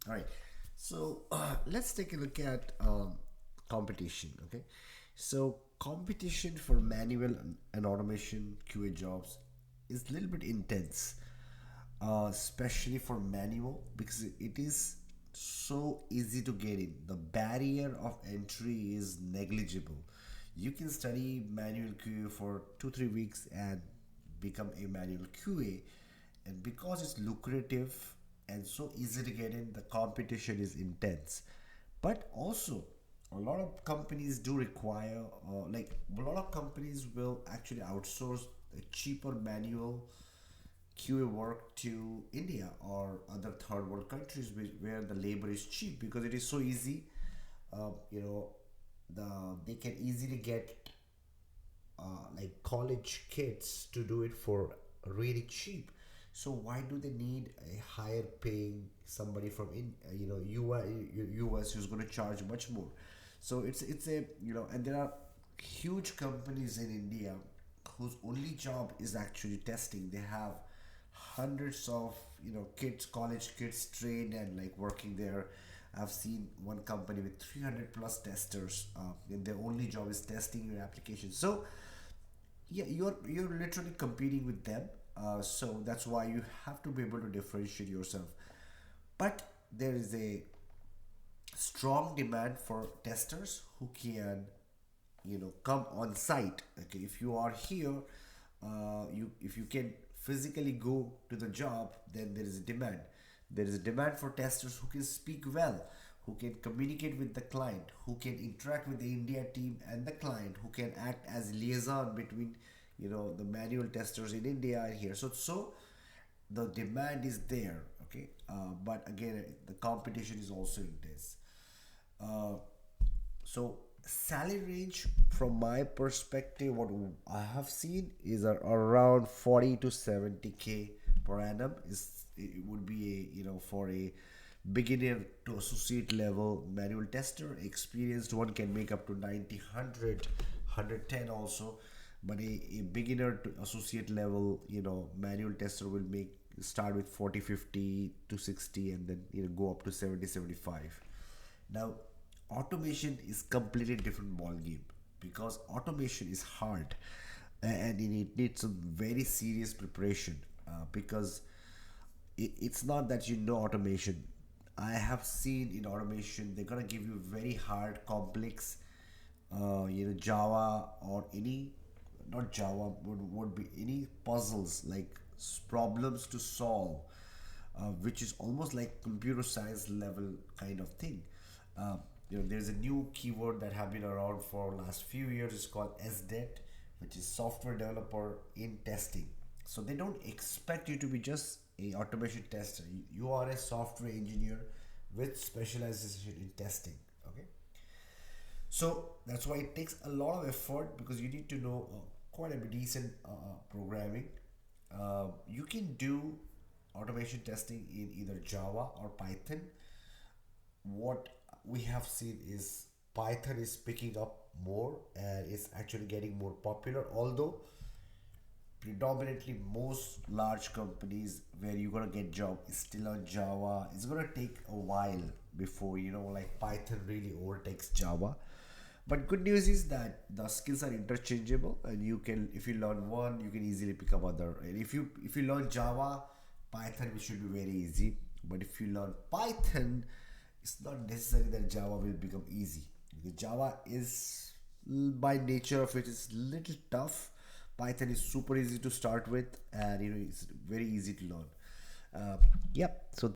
All right. So let's take a look at competition. Okay. So competition for manual and automation QA jobs is a little bit intense, especially for manual because it is so easy to get in. The barrier of entry is negligible. You can study manual QA for 2 3 weeks and become a manual QA, and because it's lucrative and so easy to get in, the competition is intense. But also, a lot of companies do require, like a lot of companies will actually outsource a cheaper manual QA work to India or other third world countries where the labor is cheap because it is so easy. You know, they can easily get like college kids to do it for really cheap. So why do they need a higher paying somebody from US who's going to charge much more? So it's a and there are huge companies in India whose only job is actually testing. They have hundreds of kids, college kids trained and like working there. I've seen one company with 300 plus testers, and their only job is testing your application. So yeah, you're literally competing with them. So that's why you have to be able to differentiate yourself. But there is a strong demand for testers who can come on site. Okay, if you are here, you if you can physically go to the job, then there is a demand. There is a demand for testers who can speak well, who can communicate with the client, who can interact with the India team and the client, who can act as liaison between the manual testers in India and here. So the demand is there. Okay, but again, the competition is also intense. uh, so salary range from my perspective, what I have seen is around 40 to 70K per annum. Is it would be a for a beginner to associate level manual tester. Experienced one can make up to 90, 100, also, but a beginner to associate level manual tester will make start with 40, 50 to 60, and then go up to 70, 75. Now, automation is completely different ball game because automation is hard and it needs some very serious preparation, because it's not that automation. I have seen in automation they're gonna give you very hard, complex, Java or any, not Java, would be any puzzles like problems to solve, which is almost like computer science level kind of thing. There's a new keyword that have been around for last few years. It's called SDET, which is software developer in testing. So they don't expect you to be just a automation tester. You are a software engineer with specialization in testing. Okay, so that's why it takes a lot of effort because you need to know quite a bit decent programming. You can do automation testing in either Java or Python. What we have seen is Python is picking up more and it's actually getting more popular. Although predominantly most large companies where you're gonna get job is still on Java. It's gonna take a while before like Python really overtakes Java. But good news is that the skills are interchangeable, and you can, if you learn one, you can easily pick up other. And if you learn Java, Python it should be very easy. But if you learn Python, it's not necessary that Java will become easy, because Java is by nature of it is little tough. Python is super easy to start with, and it's very easy to learn. Uh, yep. So